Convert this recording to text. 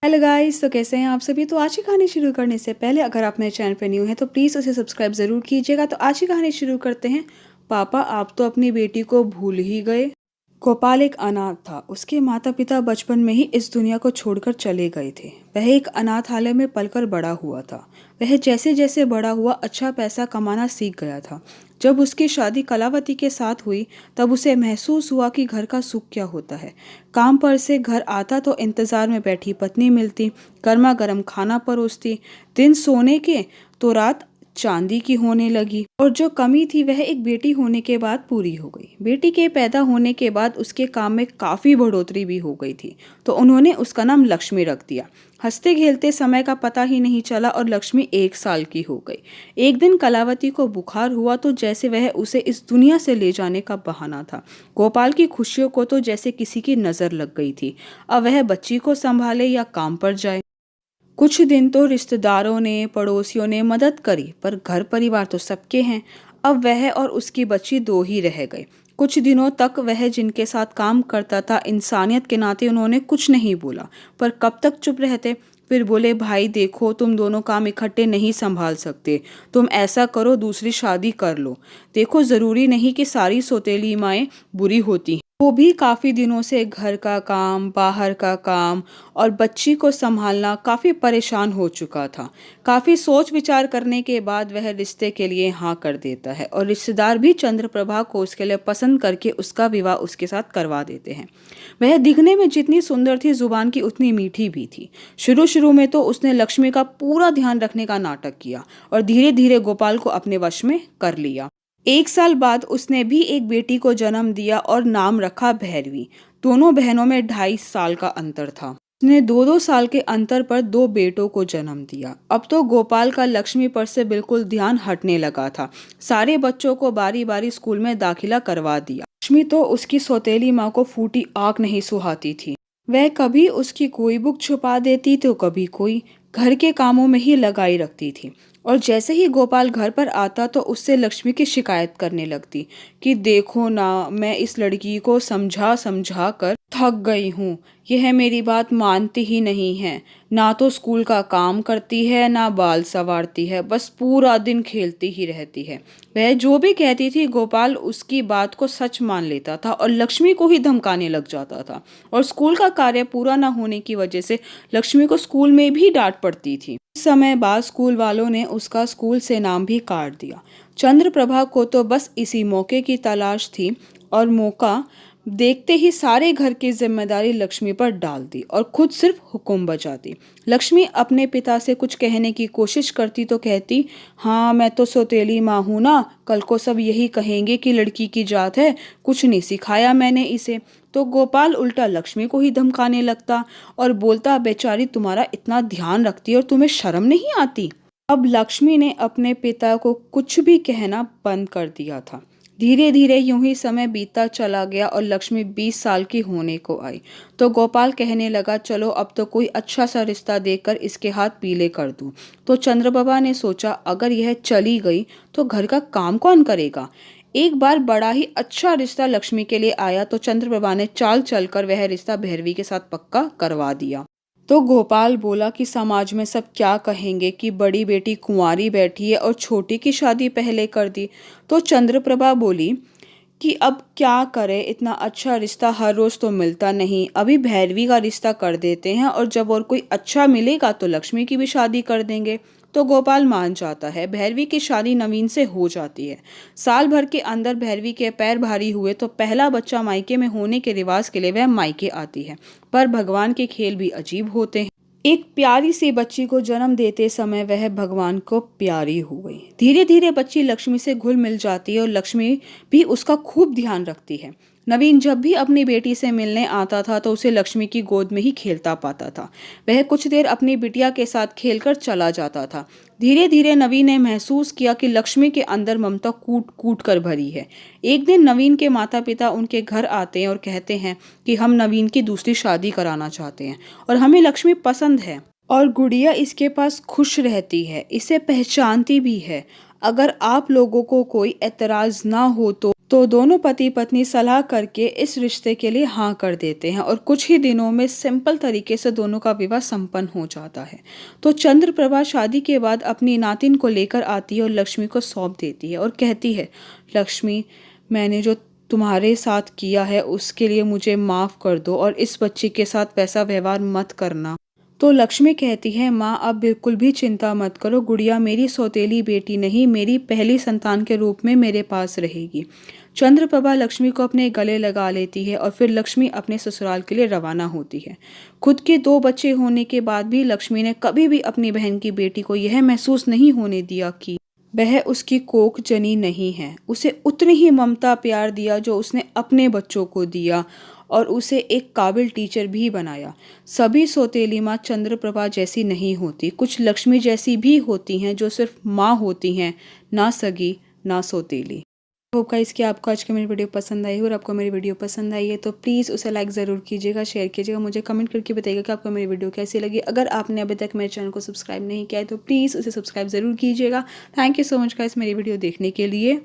Hello guys, तो कैसे हैं आप सभी। तो आज की कहानी शुरू करने से पहले अगर आप मेरे चैनल पर न्यू हैं तो प्लीज़ उसे सब्सक्राइब ज़रूर कीजिएगा। तो आज की कहानी शुरू करते हैं। पापा, आप तो अपनी बेटी को भूल ही गए। गोपाल एक अनाथ था। उसके माता पिता बचपन में ही इस दुनिया को छोड़कर चले गए थे। वह एक अनाथालय में पलकर बड़ा हुआ था। वह जैसे जैसे बड़ा हुआ अच्छा पैसा कमाना सीख गया था। जब उसकी शादी कलावती के साथ हुई तब उसे महसूस हुआ कि घर का सुख क्या होता है। काम पर से घर आता तो इंतजार में बैठी पत्नी मिलती, गर्मा गर्म खाना परोसती। दिन सोने के तो रात चांदी की होने लगी। और जो कमी थी वह एक बेटी होने के बाद पूरी हो गई। बेटी के पैदा होने के बाद उसके काम में काफ़ी बढ़ोतरी भी हो गई थी, तो उन्होंने उसका नाम लक्ष्मी रख दिया। हंसते खेलते समय का पता ही नहीं चला और लक्ष्मी 1 साल की हो गई। एक दिन कलावती को बुखार हुआ तो जैसे वह उसे इस दुनिया से ले जाने का बहाना था। गोपाल की खुशियों को तो जैसे किसी की नज़र लग गई थी। अब वह बच्ची को संभाले या काम पर जाए। कुछ दिन तो रिश्तेदारों ने, पड़ोसियों ने मदद करी, पर घर परिवार तो सबके हैं। अब वह और उसकी बच्ची दो ही रह गए। कुछ दिनों तक वह जिनके साथ काम करता था, इंसानियत के नाते उन्होंने कुछ नहीं बोला। पर कब तक चुप रहते। फिर बोले, भाई देखो, तुम दोनों काम इकट्ठे नहीं संभाल सकते। तुम ऐसा करो, दूसरी शादी कर लो। देखो, ज़रूरी नहीं कि सारी सौतेली माएँ बुरी होती हैं। वो भी काफ़ी दिनों से घर का काम, बाहर का काम और बच्ची को संभालना काफ़ी परेशान हो चुका था। काफ़ी सोच विचार करने के बाद वह रिश्ते के लिए हाँ कर देता है और रिश्तेदार भी चंद्रप्रभा को उसके लिए पसंद करके उसका विवाह उसके साथ करवा देते हैं। वह दिखने में जितनी सुंदर थी, जुबान की उतनी मीठी भी थी। शुरू शुरू में तो उसने लक्ष्मी का पूरा ध्यान रखने का नाटक किया और धीरे धीरे गोपाल को अपने वश में कर लिया। 1 साल बाद उसने भी एक बेटी को जन्म दिया और नाम रखा भैरवी। दोनों बहनों में 2.5 साल का अंतर था। उसने 2-2 साल के अंतर पर 2 बेटों को जन्म दिया। अब तो गोपाल का लक्ष्मी पर से बिल्कुल ध्यान हटने लगा था। सारे बच्चों को बारी बारी स्कूल में दाखिला करवा दिया। लक्ष्मी तो उसकी सौतेली माँ को फूटी आंख नहीं सुहाती थी। वह कभी उसकी कोई बुक छुपा देती तो कभी कोई, घर के कामों में ही लगाई रखती थी। और जैसे ही गोपाल घर पर आता तो उससे लक्ष्मी की शिकायत करने लगती कि देखो ना, मैं इस लड़की को समझा समझा कर थक गई हूँ। यह मेरी बात मानती ही नहीं है। ना तो स्कूल का काम करती है, ना बाल संवारती है, बस पूरा दिन खेलती ही रहती है। वह जो भी कहती थी गोपाल उसकी बात को सच मान लेता था और लक्ष्मी को ही धमकाने लग जाता था। और स्कूल का कार्य पूरा न होने की वजह से लक्ष्मी को स्कूल में भी डांट पड़ती थी। कुछ समय बाद स्कूल वालों ने उसका स्कूल से नाम भी काट दिया। चंद्रप्रभा को तो बस इसी मौके की तलाश थी और मौका देखते ही सारे घर की जिम्मेदारी लक्ष्मी पर डाल दी और खुद सिर्फ हुक्म बजाती। लक्ष्मी अपने पिता से कुछ कहने की कोशिश करती तो कहती, हाँ मैं तो सौतेली माँ हूँ ना, कल को सब यही कहेंगे कि लड़की की जात है, कुछ नहीं सिखाया मैंने इसे। तो गोपाल उल्टा लक्ष्मी को ही धमकाने लगता और बोलता, बेचारी तुम्हारा इतना ध्यान रखती है और तुम्हें शर्म नहीं आती। अब लक्ष्मी ने अपने पिता को कुछ भी कहना बंद कर दिया था। धीरे धीरे यूं ही समय बीतता चला गया और लक्ष्मी 20 साल की होने को आई तो गोपाल कहने लगा, चलो अब तो कोई अच्छा सा रिश्ता देखकर इसके हाथ पीले कर दूं। तो चंद्रप्रभा ने सोचा, अगर यह चली गई तो घर का काम कौन करेगा। एक बार बड़ा ही अच्छा रिश्ता लक्ष्मी के लिए आया तो चंद्रप्रभा ने चाल चलकर वह रिश्ता भैरवी के साथ पक्का करवा दिया। तो गोपाल बोला कि समाज में सब क्या कहेंगे कि बड़ी बेटी कुंवारी बैठी है और छोटी की शादी पहले कर दी। तो चंद्रप्रभा बोली कि अब क्या करे, इतना अच्छा रिश्ता हर रोज तो मिलता नहीं, अभी भैरवी का रिश्ता कर देते हैं और जब और कोई अच्छा मिलेगा तो लक्ष्मी की भी शादी कर देंगे। तो गोपाल मान जाता है। भैरवी की शादी नवीन से हो जाती है। साल भर के अंदर भैरवी के पैर भारी हुए तो पहला बच्चा मायके में होने के रिवाज के लिए वह मायके आती है। पर भगवान के खेल भी अजीब होते हैं। एक प्यारी सी बच्ची को जन्म देते समय वह भगवान को प्यारी हो गई। धीरे धीरे बच्ची लक्ष्मी से घुल मिल जाती है और लक्ष्मी भी उसका खूब ध्यान रखती है। नवीन जब भी अपनी बेटी से मिलने आता था तो उसे लक्ष्मी की गोद में ही खेलता पाता था। वह कुछ देर अपनी बिटिया के साथ खेलकर चला जाता था। धीरे धीरे नवीन ने महसूस किया कि लक्ष्मी के अंदर ममता कूट कूट कर भरी है। एक दिन नवीन के माता पिता उनके घर आते हैं और कहते हैं कि हम नवीन की दूसरी शादी कराना चाहते हैं और हमें लक्ष्मी पसंद है और गुड़िया इसके पास खुश रहती है, इसे पहचानती भी है। अगर आप लोगों को कोई एतराज ना हो तो दोनों पति पत्नी सलाह करके इस रिश्ते के लिए हाँ कर देते हैं और कुछ ही दिनों में सिंपल तरीके से दोनों का विवाह संपन्न हो जाता है। तो चंद्रप्रभा शादी के बाद अपनी नातिन को लेकर आती है और लक्ष्मी को सौंप देती है और कहती है, लक्ष्मी, मैंने जो तुम्हारे साथ किया है उसके लिए मुझे माफ़ कर दो और इस बच्ची के साथ वैसा व्यवहार मत करना। तो लक्ष्मी कहती है, माँ अब बिल्कुल भी चिंता मत करो, गुड़िया मेरी सौतेली बेटी नहीं, मेरी पहली संतान के रूप में मेरे पास रहेगी। चंद्रप्रभा लक्ष्मी को अपने गले लगा लेती है और फिर लक्ष्मी अपने ससुराल के लिए रवाना होती है। खुद के 2 बच्चे होने के बाद भी लक्ष्मी ने कभी भी अपनी बहन की बेटी को यह महसूस नहीं होने दिया कि वह उसकी कोख जनी नहीं है। उसे उतनी ही ममता प्यार दिया जो उसने अपने बच्चों को दिया और उसे एक काबिल टीचर भी बनाया। सभी सौतेली माँ चंद्रप्रभा जैसी नहीं होती, कुछ लक्ष्मी जैसी भी होती हैं जो सिर्फ माँ होती हैं, ना सगी ना सौतेली। होप गाइस कि आपको आज की मेरी वीडियो पसंद आई और आपको मेरी वीडियो पसंद आई है तो प्लीज़ उसे लाइक ज़रूर कीजिएगा, शेयर कीजिएगा, मुझे कमेंट करके बताइएगा कि आपको मेरी वीडियो कैसी लगी। अगर आपने अभी तक मेरे चैनल को सब्सक्राइब नहीं किया है तो प्लीज़ उसे सब्सक्राइब ज़रूर कीजिएगा। Thank you so much guys मेरी वीडियो देखने के लिए।